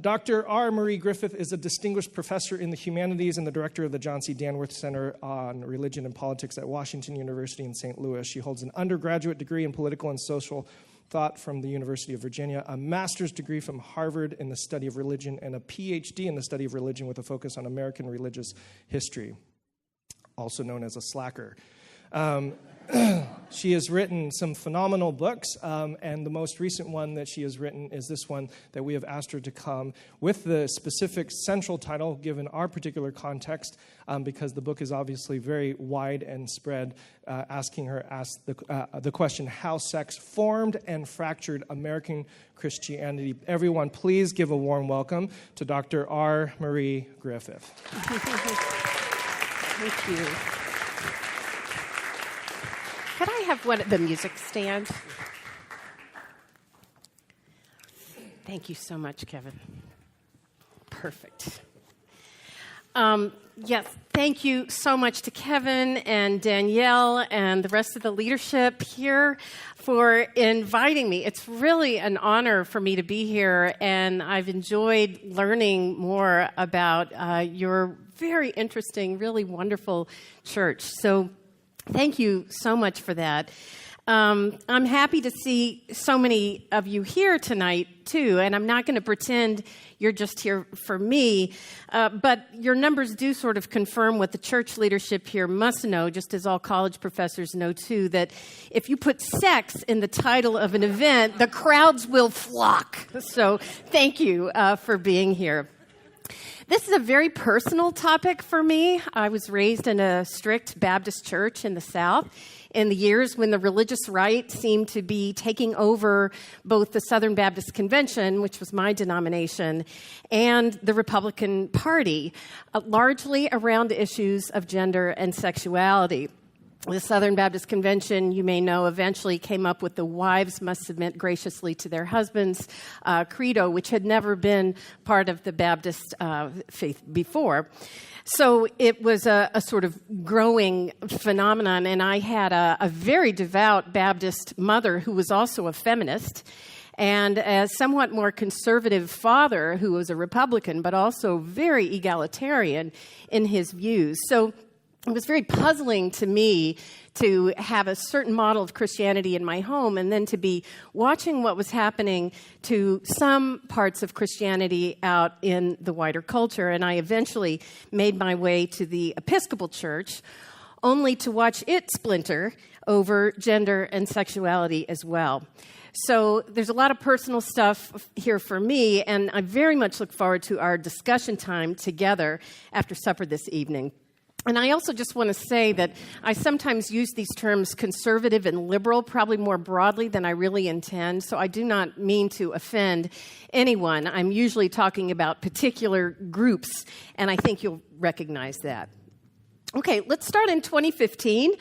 Dr. R. Marie Griffith is a distinguished professor in the humanities and the director of the John C. Danforth Center on Religion and Politics at Washington University in St. Louis. She holds an undergraduate degree in political and social thought from the University of Virginia, a master's degree from Harvard in the study of religion, and a PhD in the study of religion with a focus on American religious history, also known as a slacker. She has written some phenomenal books, and the most recent one that she has written is this one that we have asked her to come with the specific central title, given our particular context, because the book is obviously very wide and spread, asking her the question, how sex formed and fractured American Christianity. Everyone, please give a warm welcome to Dr. R. Marie Griffith. Thank you. Could I have the music stand? Thank you so much, Kevin. Perfect. Yes, thank you so much to Kevin and Danielle and the rest of the leadership here for inviting me. It's really an honor for me to be here, and I've enjoyed learning more about your very interesting, really wonderful church. So thank you so much for that. I'm happy to see so many of you here tonight, too, and I'm not going to pretend you're just here for me, but your numbers do sort of confirm what the church leadership here must know, just as all college professors know, too, that if you put sex in the title of an event, the crowds will flock. So thank you for being here. This is a very personal topic for me. I was raised in a strict Baptist church in the South in the years when the religious right seemed to be taking over both the Southern Baptist Convention, which was my denomination, and the Republican Party, largely around issues of gender and sexuality. The Southern Baptist Convention, you may know, eventually came up with the wives must submit graciously to their husbands credo, which had never been part of the Baptist faith before. So it was a sort of growing phenomenon, and I had a very devout Baptist mother who was also a feminist, and a somewhat more conservative father who was a Republican, but also very egalitarian in his views. So it was very puzzling to me to have a certain model of Christianity in my home and then to be watching what was happening to some parts of Christianity out in the wider culture. And I eventually made my way to the Episcopal Church, only to watch it splinter over gender and sexuality as well. So there's a lot of personal stuff here for me, and I very much look forward to our discussion time together after supper this evening. And I also just want to say that I sometimes use these terms conservative and liberal probably more broadly than I really intend, so I do not mean to offend anyone. I'm usually talking about particular groups, and I think you'll recognize that. Okay, let's start in 2015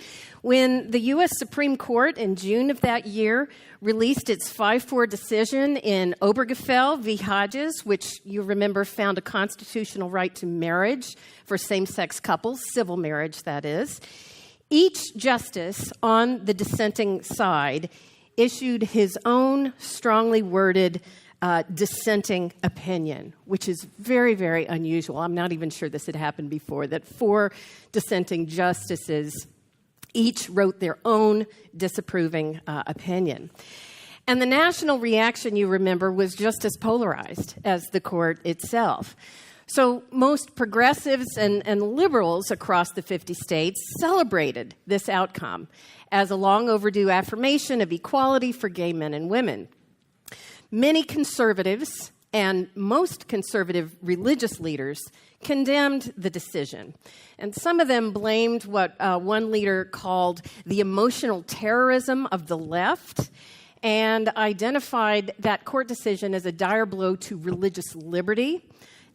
when the U.S. Supreme Court in June of that year released its 5-4 decision in Obergefell v. Hodges, which you remember found a constitutional right to marriage for same-sex couples, civil marriage, that is. Each justice on the dissenting side issued his own strongly worded dissenting opinion, which is very, very unusual. I'm not even sure this had happened before, that 4 dissenting justices each wrote their own disapproving opinion. And the national reaction, you remember, was just as polarized as the court itself. So most progressives and liberals across the 50 states celebrated this outcome as a long overdue affirmation of equality for gay men and women. Many conservatives and most conservative religious leaders condemned the decision. And some of them blamed what one leader called the emotional terrorism of the left and identified that court decision as a dire blow to religious liberty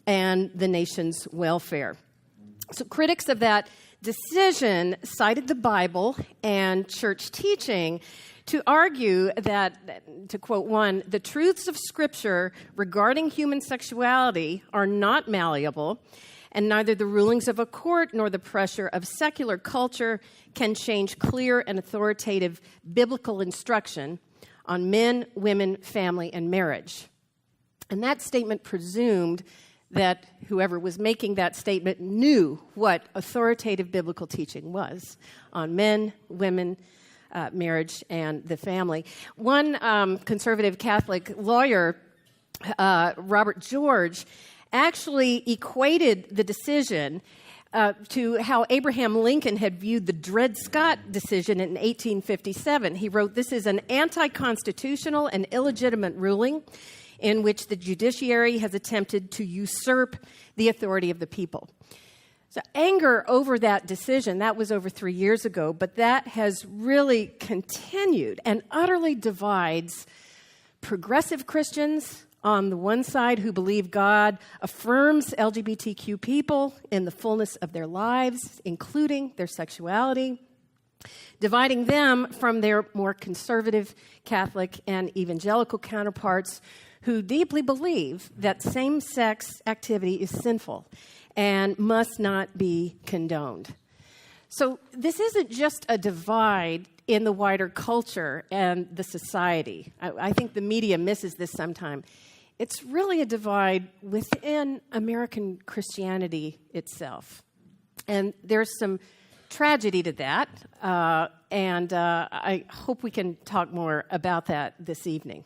and the nation's welfare. So critics of that decision cited the Bible and church teaching to argue that, to quote one, the truths of Scripture regarding human sexuality are not malleable, and neither the rulings of a court nor the pressure of secular culture can change clear and authoritative biblical instruction on men, women, family, and marriage. And that statement presumed that whoever was making that statement knew what authoritative biblical teaching was on men, women, marriage, and the family. One conservative Catholic lawyer, Robert George, actually equated the decision to how Abraham Lincoln had viewed the Dred Scott decision in 1857. He wrote, "This is an anti-constitutional and illegitimate ruling in which the judiciary has attempted to usurp the authority of the people." So anger over that decision, that was over 3 years ago, but that has really continued and utterly divides progressive Christians on the one side who believe God affirms LGBTQ people in the fullness of their lives, including their sexuality, dividing them from their more conservative Catholic and evangelical counterparts who deeply believe that same-sex activity is sinful and must not be condoned. So this isn't just a divide in the wider culture and the society. I think the media misses this sometime. It's really a divide within American Christianity itself. And there's some tragedy to that, and I hope we can talk more about that this evening.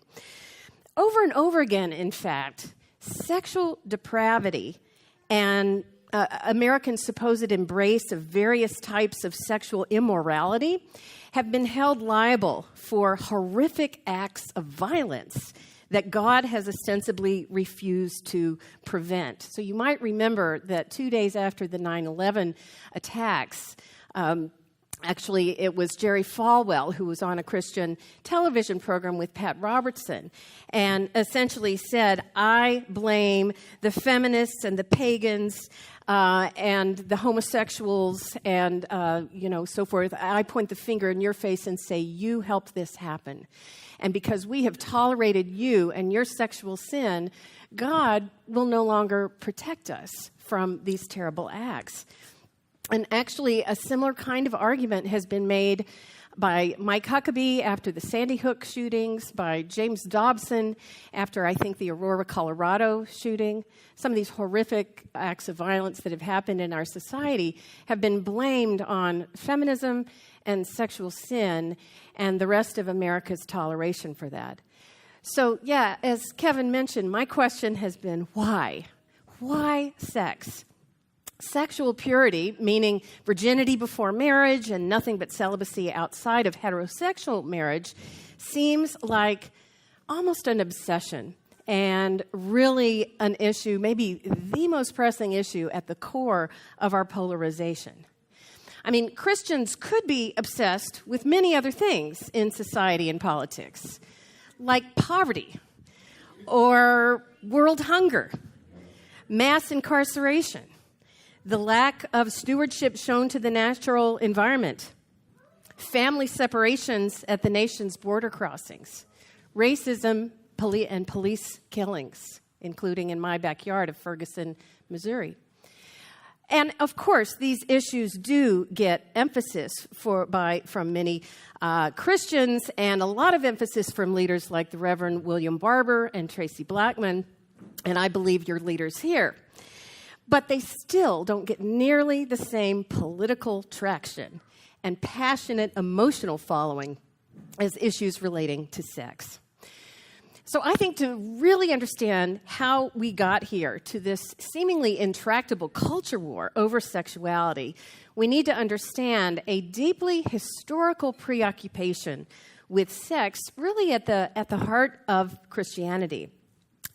Over and over again, in fact, sexual depravity and Americans' supposed embrace of various types of sexual immorality have been held liable for horrific acts of violence that God has ostensibly refused to prevent. So you might remember that 2 days after the 9/11 attacks, actually, it was Jerry Falwell who was on a Christian television program with Pat Robertson and essentially said, "I blame the feminists and the pagans and the homosexuals and, so forth. I point the finger in your face and say, you helped this happen. And because we have tolerated you and your sexual sin, God will no longer protect us from these terrible acts." And actually, a similar kind of argument has been made by Mike Huckabee after the Sandy Hook shootings, by James Dobson after, I think, the Aurora, Colorado shooting. Some of these horrific acts of violence that have happened in our society have been blamed on feminism and sexual sin and the rest of America's toleration for that. So, yeah, as Kevin mentioned, my question has been, why? Why sex? Sexual purity, meaning virginity before marriage and nothing but celibacy outside of heterosexual marriage, seems like almost an obsession and really an issue, maybe the most pressing issue at the core of our polarization. I mean, Christians could be obsessed with many other things in society and politics, like poverty or world hunger, mass incarceration, the lack of stewardship shown to the natural environment, family separations at the nation's border crossings, racism and police killings, including in my backyard of Ferguson, Missouri. And of course, these issues do get emphasis from many Christians and a lot of emphasis from leaders like the Reverend William Barber and Tracy Blackman, and I believe your leaders here. But they still don't get nearly the same political traction and passionate emotional following as issues relating to sex. So I think to really understand how we got here to this seemingly intractable culture war over sexuality, we need to understand a deeply historical preoccupation with sex really at the heart of Christianity.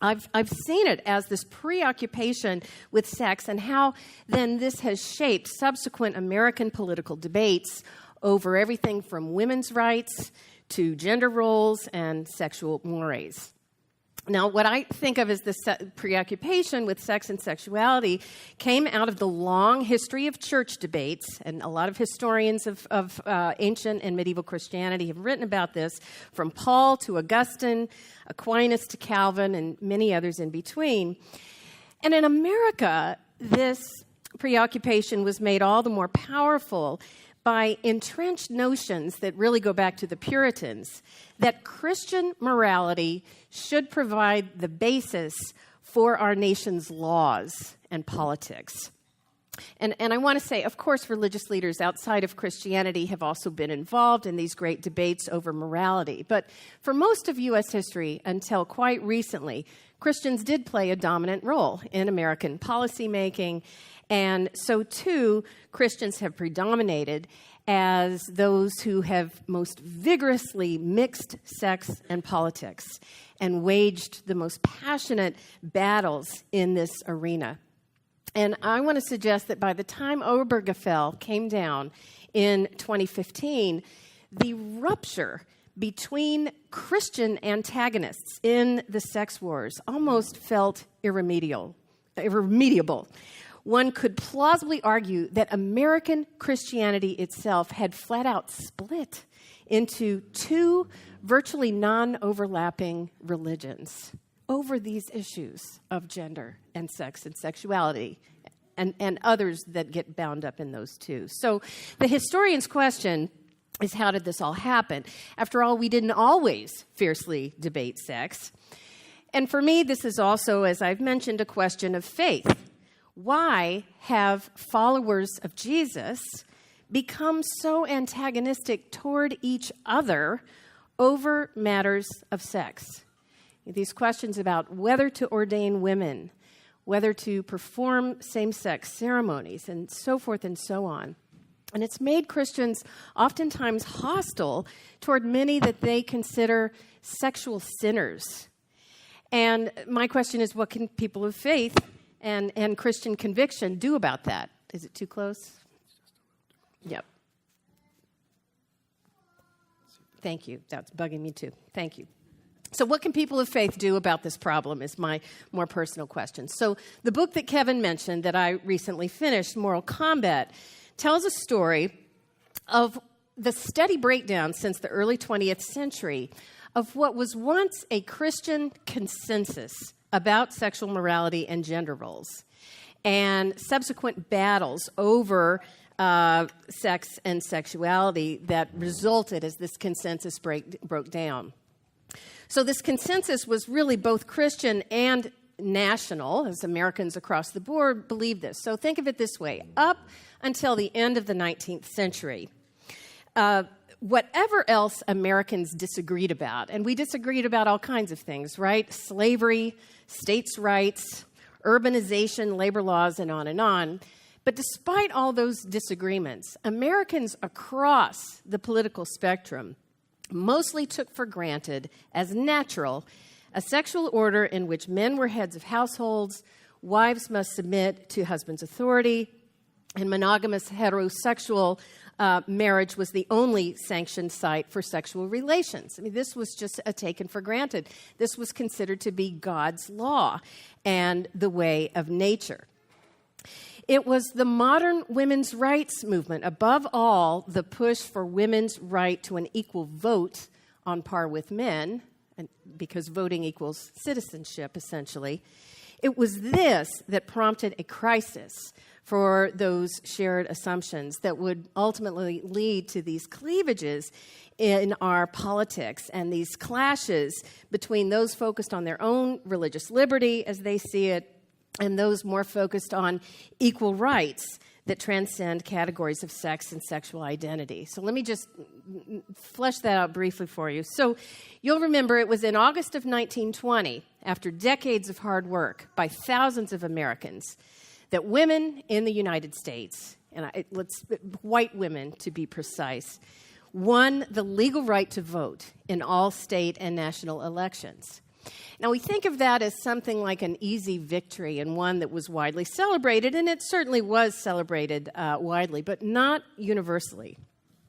I've seen it as this preoccupation with sex and how then this has shaped subsequent American political debates over everything from women's rights to gender roles and sexual mores. Now, what I think of as this preoccupation with sex and sexuality came out of the long history of church debates, and a lot of historians of ancient and medieval Christianity have written about this, from Paul to Augustine, Aquinas to Calvin, and many others in between. And in America, this preoccupation was made all the more powerful by entrenched notions that really go back to the Puritans, that Christian morality should provide the basis for our nation's laws and politics. And I want to say, of course, religious leaders outside of Christianity have also been involved in these great debates over morality. But for most of U.S. history, until quite recently, Christians did play a dominant role in American policymaking, and so too, Christians have predominated as those who have most vigorously mixed sex and politics and waged the most passionate battles in this arena. And I want to suggest that by the time Obergefell came down in 2015, the rupture between Christian antagonists in the sex wars almost felt irremediable. One could plausibly argue that American Christianity itself had flat out split into two virtually non-overlapping religions over these issues of gender and sex and sexuality and others that get bound up in those two. So the historian's question is, how did this all happen? After all, we didn't always fiercely debate sex. And for me, this is also, as I've mentioned, a question of faith. Why have followers of Jesus become so antagonistic toward each other over matters of sex? These questions about whether to ordain women, whether to perform same-sex ceremonies, and so forth and so on. And it's made Christians oftentimes hostile toward many that they consider sexual sinners. And my question is, what can people of faith and Christian conviction do about that? Is it too close? Yep. Thank you. That's bugging me too. Thank you. So what can people of faith do about this problem is my more personal question. So the book that Kevin mentioned that I recently finished, Moral Combat, tells a story of the steady breakdown since the early 20th century of what was once a Christian consensus about sexual morality and gender roles, and subsequent battles over sex and sexuality that resulted as this consensus broke down. So this consensus was really both Christian and national, as Americans across the board believed this. So think of it this way. Up until the end of the 19th century, whatever else Americans disagreed about, and we disagreed about all kinds of things, right? Slavery, states' rights, urbanization, labor laws, and on. But despite all those disagreements, Americans across the political spectrum mostly took for granted as natural a sexual order in which men were heads of households, wives must submit to husband's authority, and monogamous heterosexual marriage was the only sanctioned site for sexual relations. I mean, this was just taken for granted. This was considered to be God's law and the way of nature. It was the modern women's rights movement, above all, the push for women's right to an equal vote on par with men, and because voting equals citizenship, essentially. It was this that prompted a crisis for those shared assumptions that would ultimately lead to these cleavages in our politics and these clashes between those focused on their own religious liberty, as they see it, and those more focused on equal rights that transcend categories of sex and sexual identity. So let me just flesh that out briefly for you. So you'll remember it was in August of 1920, after decades of hard work by thousands of Americans, that women in the United States, and white women to be precise, won the legal right to vote in all state and national elections. Now, we think of that as something like an easy victory and one that was widely celebrated, and it certainly was celebrated widely, but not universally.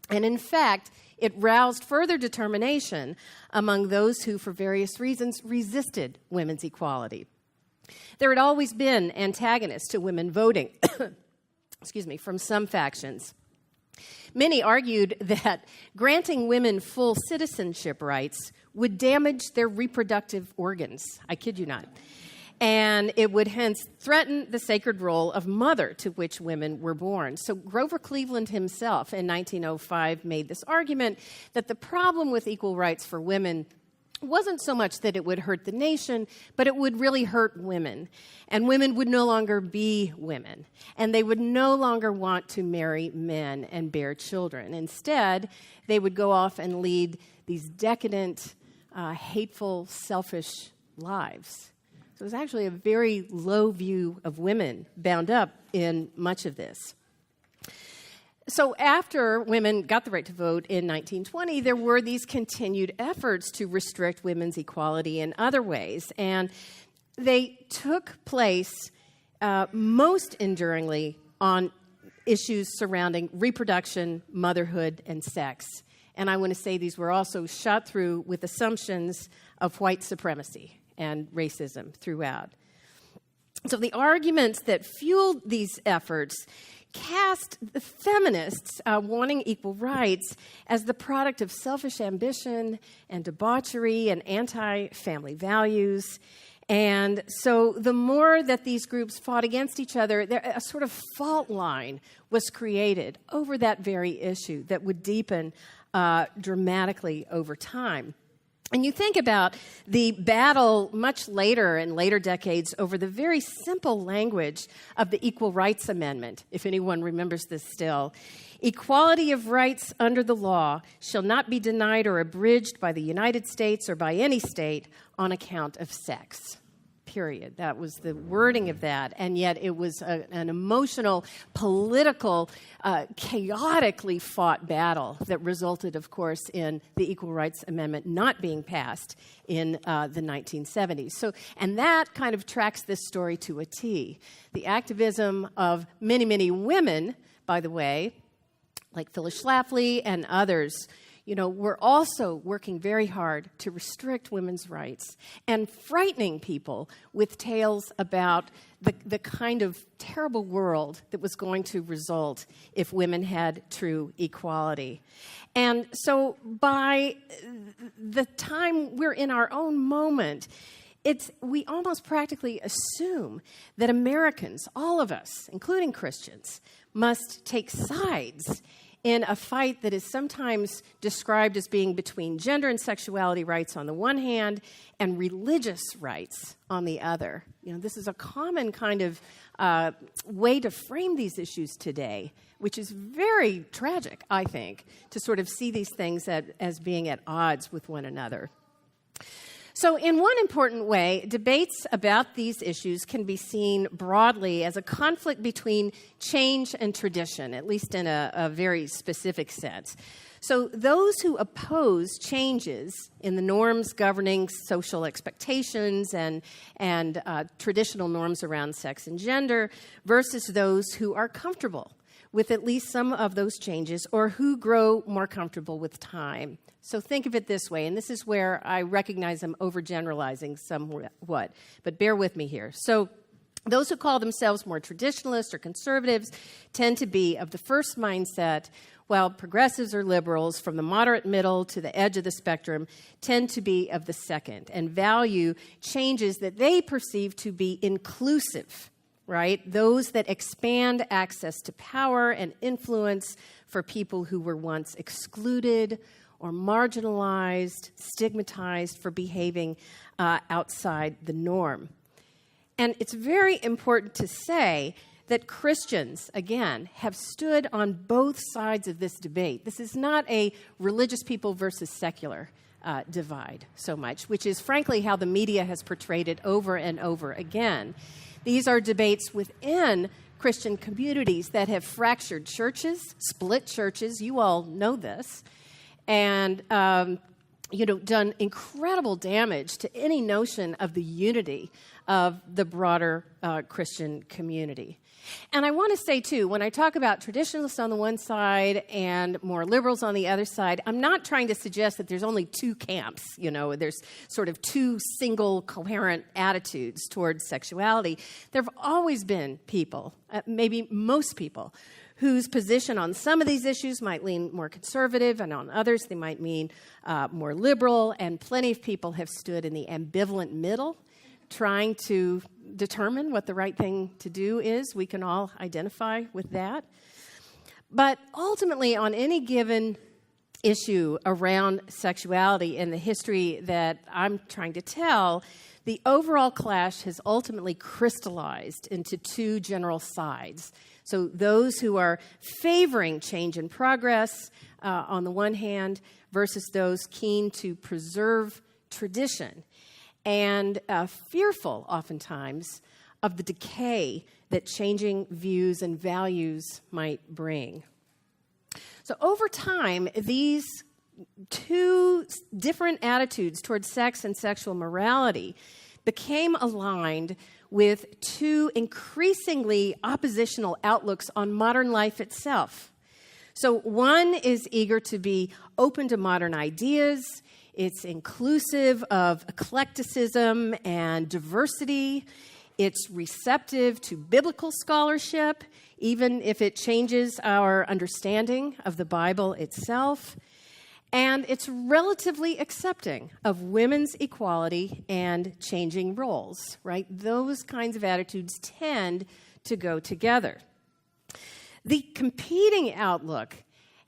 And in fact, it roused further determination among those who, for various reasons, resisted women's equality. There had always been antagonists to women voting, from some factions. Many argued that granting women full citizenship rights would damage their reproductive organs. I kid you not. and it would hence threaten the sacred role of mother to which women were born. So Grover Cleveland himself in 1905 made this argument that the problem with equal rights for women wasn't so much that it would hurt the nation, but it would really hurt women. And women would no longer be women. And they would no longer want to marry men and bear children. Instead, they would go off and lead these decadent, hateful, selfish lives. So it was actually a very low view of women bound up in much of this. So after women got the right to vote in 1920, there were these continued efforts to restrict women's equality in other ways. And they took place most enduringly on issues surrounding reproduction, motherhood, and sex. And I want to say these were also shot through with assumptions of white supremacy and racism throughout. So the arguments that fueled these efforts cast the feminists wanting equal rights as the product of selfish ambition and debauchery and anti-family values. And so the more that these groups fought against each other, a sort of fault line was created over that very issue that would deepen dramatically over time. And you think about the battle much later, in later decades, over the very simple language of the Equal Rights Amendment, if anyone remembers this still. Equality of rights under the law shall not be denied or abridged by the United States or by any state on account of sex. Period. That was the wording of that, and yet it was an emotional, political, chaotically fought battle that resulted, of course, in the Equal Rights Amendment not being passed in the 1970s. So, and that kind of tracks this story to a T. The activism of many, many women, by the way, like Phyllis Schlafly and others, we're also working very hard to restrict women's rights and frightening people with tales about the kind of terrible world that was going to result if women had true equality. And so by the time we're in our own moment, we almost practically assume that Americans, all of us, including Christians, must take sides in a fight that is sometimes described as being between gender and sexuality rights on the one hand and religious rights on the other. This is a common kind of way to frame these issues today, which is very tragic, I think, to sort of see these things as being at odds with one another. So in one important way, debates about these issues can be seen broadly as a conflict between change and tradition, at least in a very specific sense. So those who oppose changes in the norms governing social expectations and traditional norms around sex and gender versus those who are comfortable with at least some of those changes or who grow more comfortable with time. So think of it this way, and this is where I recognize I'm overgeneralizing somewhat, but bear with me here. So those who call themselves more traditionalists or conservatives tend to be of the first mindset, while progressives or liberals from the moderate middle to the edge of the spectrum tend to be of the second and value changes that they perceive to be inclusive, right? Those that expand access to power and influence for people who were once excluded or marginalized, stigmatized for behaving outside the norm. And it's very important to say that Christians, again, have stood on both sides of this debate. This is not a religious people versus secular divide so much, which is frankly how the media has portrayed it over and over again. These are debates within Christian communities that have fractured churches, split churches, you all know this, and done incredible damage to any notion of the unity of the broader Christian community. And I want to say, too, when I talk about traditionalists on the one side and more liberals on the other side, I'm not trying to suggest that there's only two camps, there's sort of two single coherent attitudes towards sexuality. There have always been people, maybe most people, whose position on some of these issues might lean more conservative, and on others they might mean more liberal, and plenty of people have stood in the ambivalent middle trying to determine what the right thing to do is. We can all identify with that. But ultimately, on any given issue around sexuality and the history that I'm trying to tell, the overall clash has ultimately crystallized into two general sides. So those who are favoring change and progress on the one hand versus those keen to preserve tradition and fearful oftentimes of the decay that changing views and values might bring. So over time, these two different attitudes towards sex and sexual morality became aligned with two increasingly oppositional outlooks on modern life itself. So one is eager to be open to modern ideas. It's inclusive of eclecticism and diversity. It's receptive to biblical scholarship, even if it changes our understanding of the Bible itself. And it's relatively accepting of women's equality and changing roles, right? Those kinds of attitudes tend to go together. The competing outlook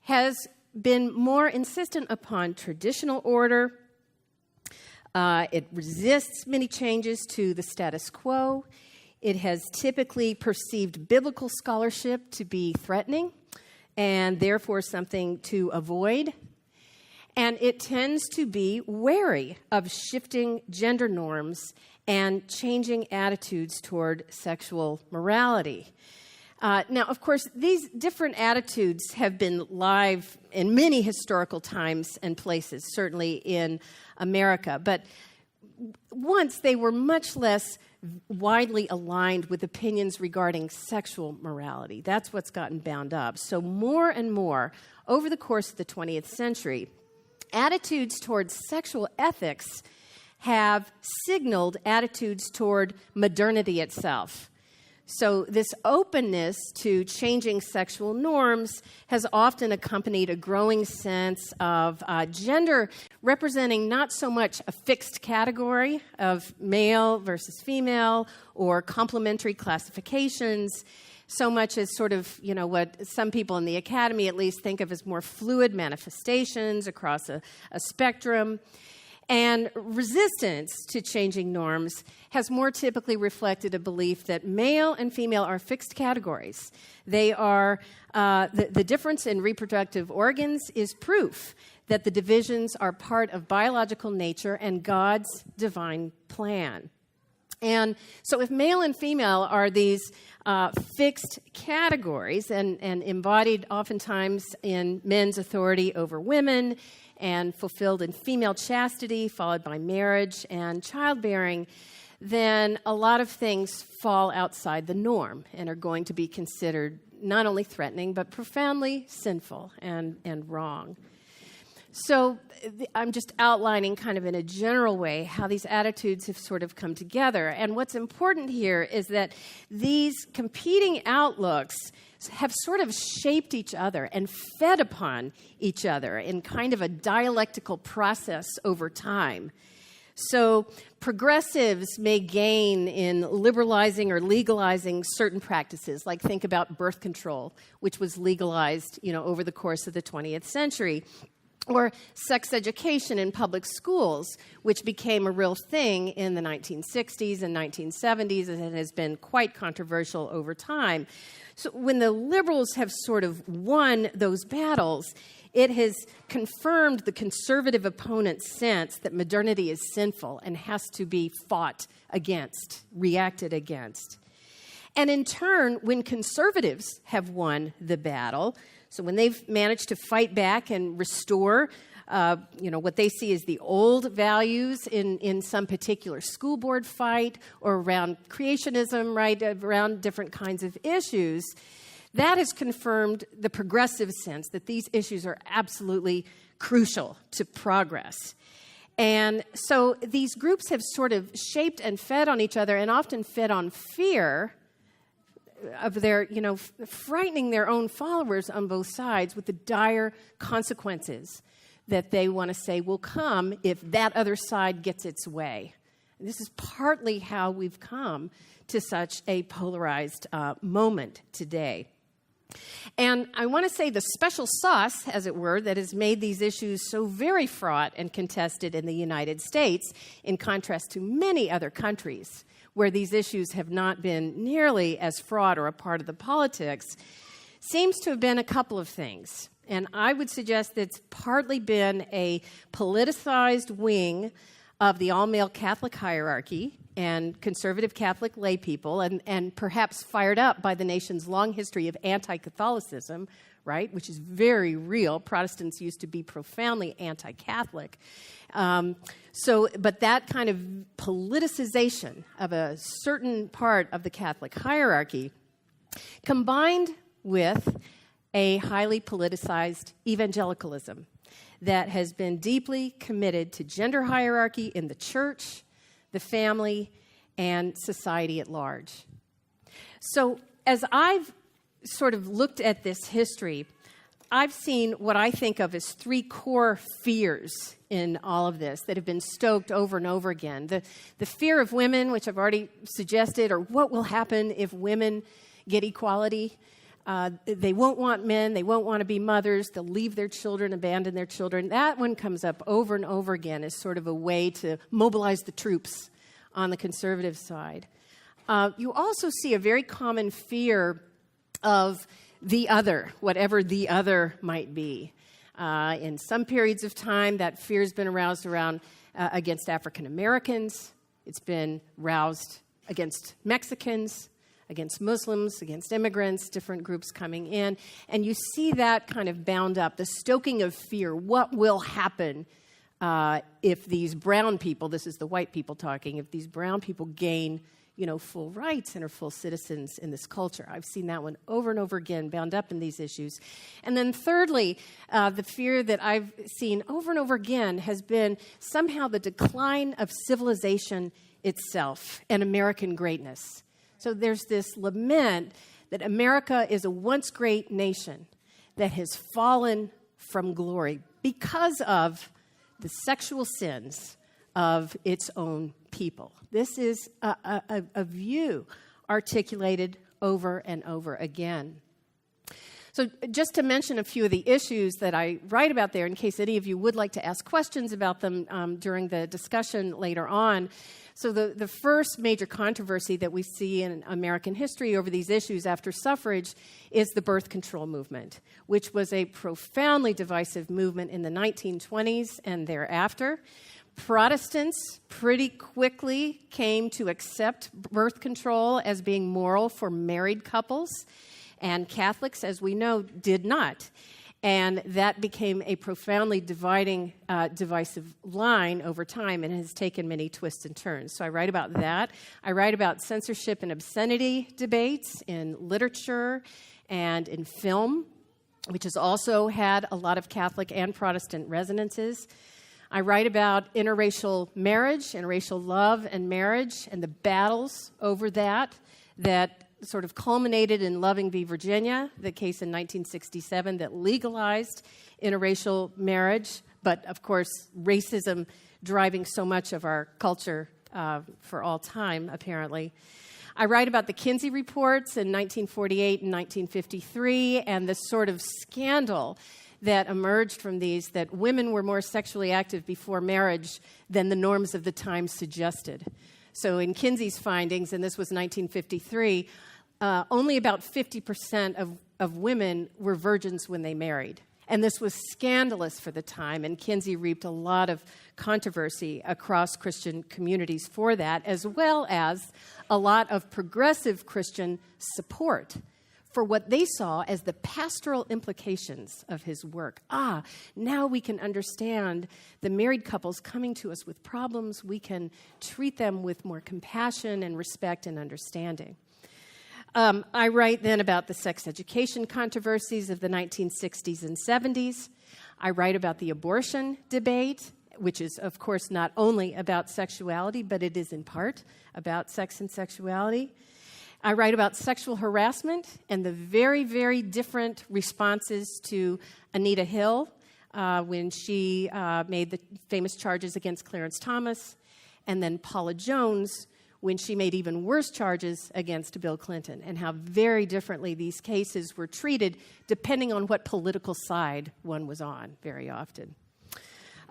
has been more insistent upon traditional order. It resists many changes to the status quo. It has typically perceived biblical scholarship to be threatening and therefore something to avoid. And it tends to be wary of shifting gender norms and changing attitudes toward sexual morality. Now, of course, these different attitudes have been live in many historical times and places, certainly in America. But once they were much less widely aligned with opinions regarding sexual morality. That's what's gotten bound up. So more and more, over the course of the 20th century, attitudes towards sexual ethics have signaled attitudes toward modernity itself. So this openness to changing sexual norms has often accompanied a growing sense of gender representing not so much a fixed category of male versus female or complementary classifications, so much as sort of, what some people in the academy at least think of as more fluid manifestations across a spectrum. And resistance to changing norms has more typically reflected a belief that male and female are fixed categories. They are, the difference in reproductive organs is proof that the divisions are part of biological nature and God's divine plan. And so if male and female are these fixed categories and embodied oftentimes in men's authority over women and fulfilled in female chastity, followed by marriage and childbearing, then a lot of things fall outside the norm and are going to be considered not only threatening, but profoundly sinful and wrong. So I'm just outlining kind of in a general way how these attitudes have sort of come together. And what's important here is that these competing outlooks have sort of shaped each other and fed upon each other in kind of a dialectical process over time. So progressives may gain in liberalizing or legalizing certain practices, like think about birth control, which was legalized, over the course of the 20th century. Or sex education in public schools, which became a real thing in the 1960s and 1970s and has been quite controversial over time. So when the liberals have sort of won those battles, it has confirmed the conservative opponent's sense that modernity is sinful and has to be fought against, reacted against. And in turn, when conservatives have won the battle, so when they've managed to fight back and restore, what they see as the old values in some particular school board fight or around creationism, right, around different kinds of issues, that has confirmed the progressive sense that these issues are absolutely crucial to progress. And so these groups have sort of shaped and fed on each other and often fed on fear of their, frightening their own followers on both sides with the dire consequences that they want to say will come if that other side gets its way. This is partly how we've come to such a polarized moment today. And I want to say the special sauce, as it were, that has made these issues so very fraught and contested in the United States, in contrast to many other countries where these issues have not been nearly as fraught or a part of the politics, seems to have been a couple of things. And I would suggest that it's partly been a politicized wing of the all-male Catholic hierarchy and conservative Catholic lay people, and perhaps fired up by the nation's long history of anti-Catholicism, right, which is very real. Protestants used to be profoundly anti-Catholic. But that kind of politicization of a certain part of the Catholic hierarchy, combined with a highly politicized evangelicalism that has been deeply committed to gender hierarchy in the church, the family, and society at large. So as I've sort of looked at this history, I've seen what I think of as three core fears in all of this that have been stoked over and over again. The fear of women, which I've already suggested, or what will happen if women get equality. They won't want men. They won't want to be mothers. They'll leave their children, abandon their children. That one comes up over and over again as sort of a way to mobilize the troops on the conservative side. You also see a very common fear of the other, whatever the other might be. In some periods of time, that fear has been aroused around against African Americans. It's been roused against Mexicans, against Muslims, against immigrants, different groups coming in. And you see that kind of bound up, the stoking of fear. What will happen if these brown people, this is the white people talking, if these brown people gain, full rights and are full citizens in this culture? I've seen that one over and over again, bound up in these issues. And then thirdly, the fear that I've seen over and over again has been somehow the decline of civilization itself and American greatness. So there's this lament that America is a once great nation that has fallen from glory because of the sexual sins of its own people. This is a view articulated over and over again. So just to mention a few of the issues that I write about there, in case any of you would like to ask questions about them during the discussion later on. So the first major controversy that we see in American history over these issues after suffrage is the birth control movement, which was a profoundly divisive movement in the 1920s and thereafter. Protestants pretty quickly came to accept birth control as being moral for married couples, and Catholics, as we know, did not. And that became a profoundly divisive line over time and has taken many twists and turns. So I write about that. I write about censorship and obscenity debates in literature and in film, which has also had a lot of Catholic and Protestant resonances. I write about interracial marriage, interracial love and marriage, and the battles over that sort of culminated in Loving v. Virginia, the case in 1967 that legalized interracial marriage, but of course racism driving so much of our culture for all time, apparently. I write about the Kinsey reports in 1948 and 1953 and the sort of scandal that emerged from these, that women were more sexually active before marriage than the norms of the time suggested. So in Kinsey's findings, and this was 1953, only about 50% of women were virgins when they married. And this was scandalous for the time, and Kinsey reaped a lot of controversy across Christian communities for that, as well as a lot of progressive Christian support for what they saw as the pastoral implications of his work. Now we can understand the married couples coming to us with problems. We can treat them with more compassion and respect and understanding. I write then about the sex education controversies of the 1960s and 70s. I write about the abortion debate, which is, of course, not only about sexuality, but it is in part about sex and sexuality. I write about sexual harassment and the very, very different responses to Anita Hill when she made the famous charges against Clarence Thomas, and then Paula Jones when she made even worse charges against Bill Clinton, and how very differently these cases were treated depending on what political side one was on very often.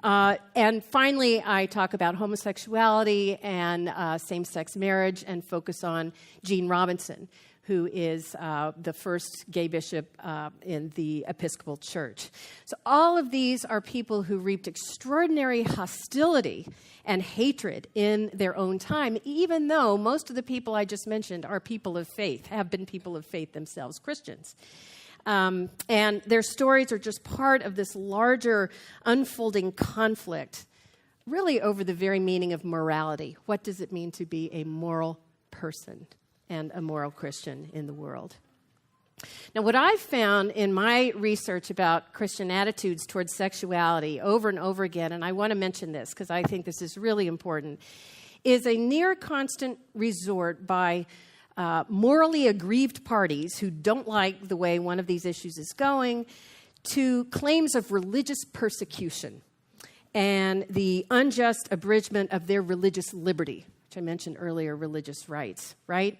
And finally, I talk about homosexuality and same-sex marriage and focus on Gene Robinson, who is the first gay bishop in the Episcopal Church. So all of these are people who reaped extraordinary hostility and hatred in their own time, even though most of the people I just mentioned are people of faith, have been people of faith themselves, Christians. And their stories are just part of this larger unfolding conflict, really over the very meaning of morality. What does it mean to be a moral person and a moral Christian in the world? Now, what I've found in my research about Christian attitudes towards sexuality over and over again, and I want to mention this because I think this is really important, is a near constant resort by morally aggrieved parties who don't like the way one of these issues is going to claims of religious persecution and the unjust abridgment of their religious liberty, which I mentioned earlier, religious rights, right?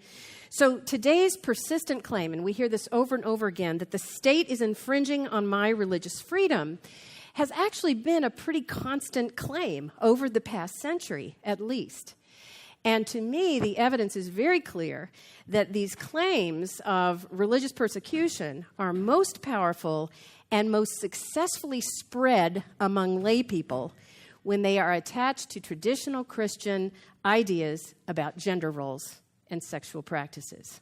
So today's persistent claim, and we hear this over and over again, that the state is infringing on my religious freedom has actually been a pretty constant claim over the past century, at least. And to me, the evidence is very clear that these claims of religious persecution are most powerful and most successfully spread among lay people when they are attached to traditional Christian ideas about gender roles and sexual practices.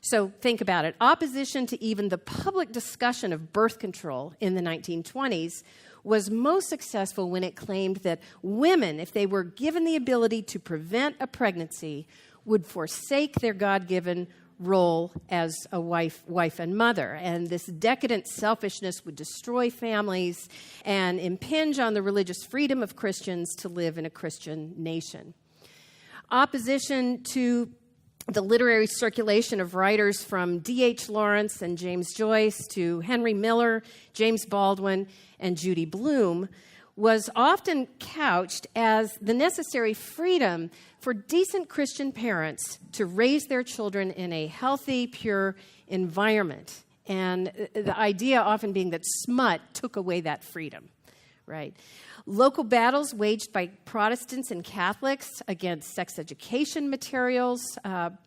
So think about it. Opposition to even the public discussion of birth control in the 1920s was most successful when it claimed that women, if they were given the ability to prevent a pregnancy, would forsake their God-given role as a wife and mother. And this decadent selfishness would destroy families and impinge on the religious freedom of Christians to live in a Christian nation. Opposition to the literary circulation of writers from D.H. Lawrence and James Joyce to Henry Miller, James Baldwin, and Judy Blume was often couched as the necessary freedom for decent Christian parents to raise their children in a healthy, pure environment. And the idea often being that smut took away that freedom, right? Local battles waged by Protestants and Catholics against sex education materials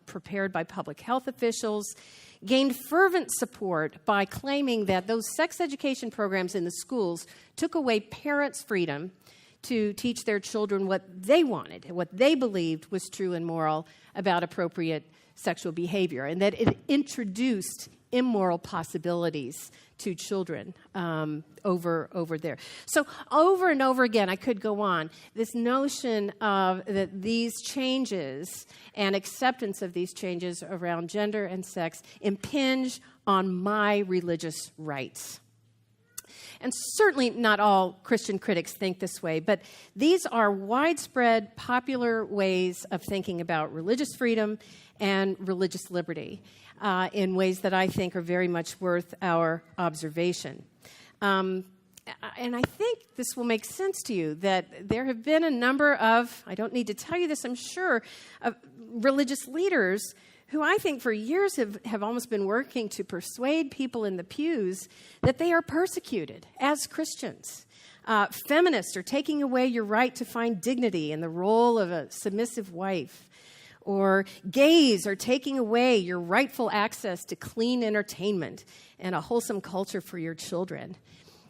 prepared by public health officials gained fervent support by claiming that those sex education programs in the schools took away parents' freedom to teach their children what they wanted, what they believed was true and moral about appropriate sexual behavior, and that it introduced immoral possibilities to children over there. So over and over again, I could go on, this notion of that these changes and acceptance of these changes around gender and sex impinge on my religious rights. And certainly not all Christian critics think this way, but these are widespread, popular ways of thinking about religious freedom and religious liberty in ways that I think are very much worth our observation. And I think this will make sense to you that there have been a number of, I don't need to tell you this, I'm sure, of religious leaders who I think for years have almost been working to persuade people in the pews that they are persecuted as Christians. Feminists are taking away your right to find dignity in the role of a submissive wife. Or gays are taking away your rightful access to clean entertainment and a wholesome culture for your children.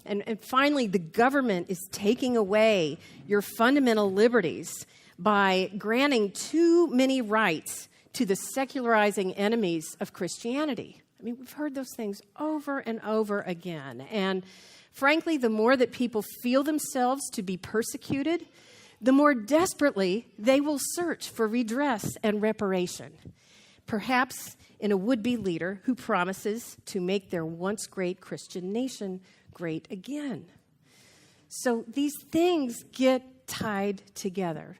And finally, the government is taking away your fundamental liberties by granting too many rights to the secularizing enemies of Christianity. I mean, we've heard those things over and over again. And frankly, the more that people feel themselves to be persecuted, the more desperately they will search for redress and reparation, perhaps in a would-be leader who promises to make their once great Christian nation great again. So these things get tied together.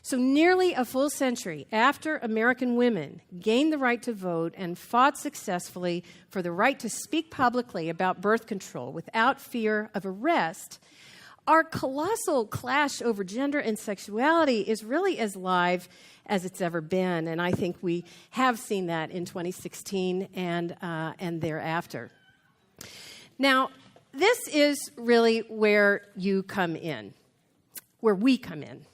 So nearly a full century after American women gained the right to vote and fought successfully for the right to speak publicly about birth control without fear of arrest, our colossal clash over gender and sexuality is really as live as it's ever been, and I think we have seen that in 2016 and thereafter. Now, this is really where you come in, where we come in.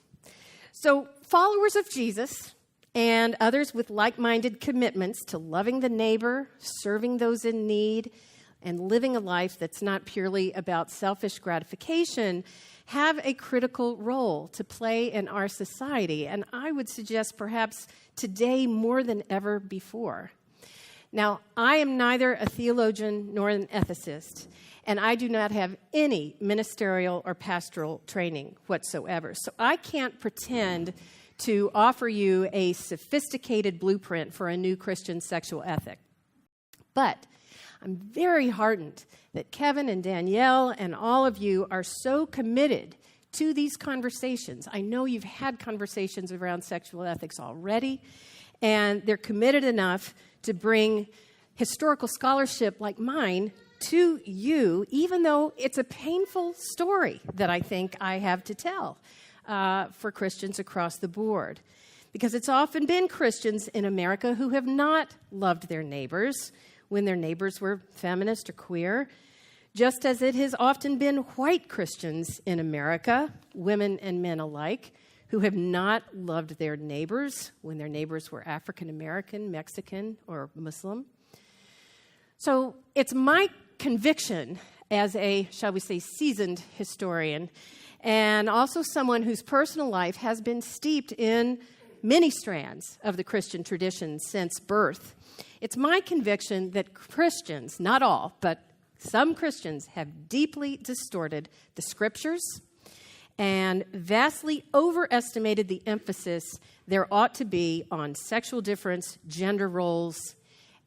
So, followers of Jesus and others with like-minded commitments to loving the neighbor, serving those in need, and living a life that's not purely about selfish gratification have a critical role to play in our society, and I would suggest perhaps today more than ever before. Now, I am neither a theologian nor an ethicist, and I do not have any ministerial or pastoral training whatsoever, so I can't pretend to offer you a sophisticated blueprint for a new Christian sexual ethic. But I'm very heartened that Kevin and Danielle and all of you are so committed to these conversations. I know you've had conversations around sexual ethics already, and they're committed enough to bring historical scholarship like mine to you, even though it's a painful story that I think I have to tell for Christians across the board. Because it's often been Christians in America who have not loved their neighbors when their neighbors were feminist or queer, just as it has often been white Christians in America, women and men alike, who have not loved their neighbors when their neighbors were African American, Mexican, or Muslim. So it's my conviction as a, shall we say, seasoned historian, and also someone whose personal life has been steeped in many strands of the Christian tradition since birth. It's my conviction that Christians, not all, but some Christians, have deeply distorted the scriptures and vastly overestimated the emphasis there ought to be on sexual difference, gender roles,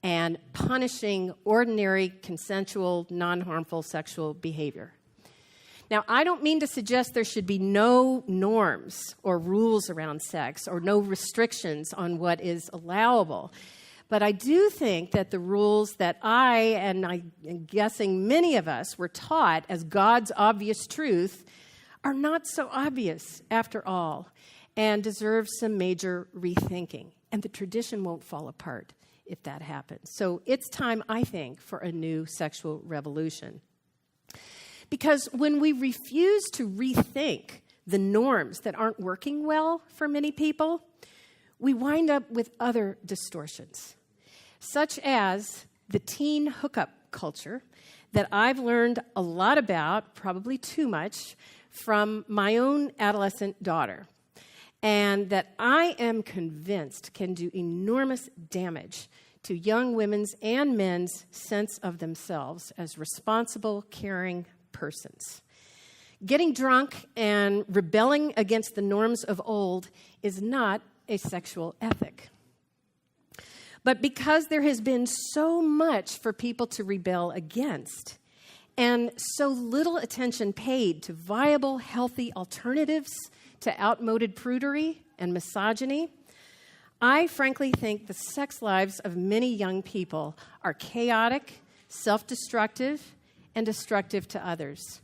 and punishing ordinary, consensual, non-harmful sexual behavior. Now, I don't mean to suggest there should be no norms or rules around sex or no restrictions on what is allowable. But I do think that the rules that I'm guessing many of us were taught as God's obvious truth are not so obvious after all and deserve some major rethinking. And the tradition won't fall apart if that happens. So it's time, I think, for a new sexual revolution. Because when we refuse to rethink the norms that aren't working well for many people, we wind up with other distortions, such as the teen hookup culture that I've learned a lot about, probably too much, from my own adolescent daughter, and that I am convinced can do enormous damage to young women's and men's sense of themselves as responsible, caring persons. Getting drunk and rebelling against the norms of old is not a sexual ethic. But because there has been so much for people to rebel against, and so little attention paid to viable, healthy alternatives to outmoded prudery and misogyny, I frankly think the sex lives of many young people are chaotic, self-destructive, and destructive to others.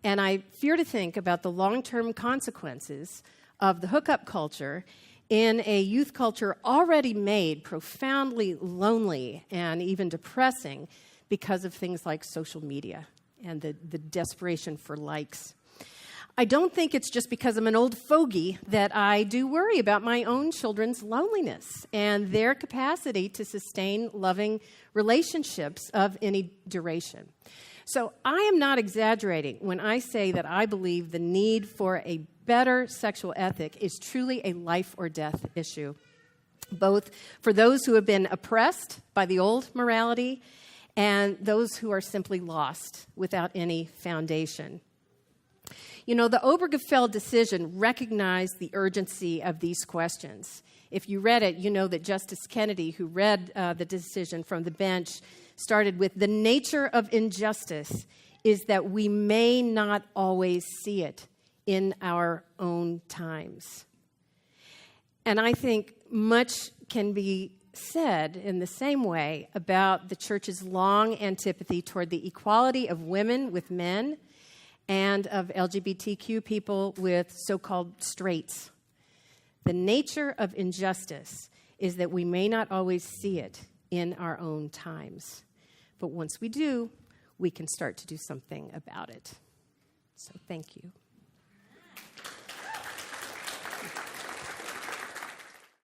And I fear to think about the long-term consequences of the hookup culture in a youth culture already made profoundly lonely and even depressing because of things like social media and the desperation for likes. I don't think it's just because I'm an old fogey that I do worry about my own children's loneliness and their capacity to sustain loving relationships of any duration. So I am not exaggerating when I say that I believe the need for a better sexual ethic is truly a life or death issue, both for those who have been oppressed by the old morality and those who are simply lost without any foundation. You know, the Obergefell decision recognized the urgency of these questions. If you read it, you know that Justice Kennedy, who read the decision from the bench, started with, "The nature of injustice is that we may not always see it in our own times." And I think much can be said in the same way about the church's long antipathy toward the equality of women with men and of LGBTQ people with so-called straights. The nature of injustice is that we may not always see it in our own times. But once we do, we can start to do something about it. So thank you.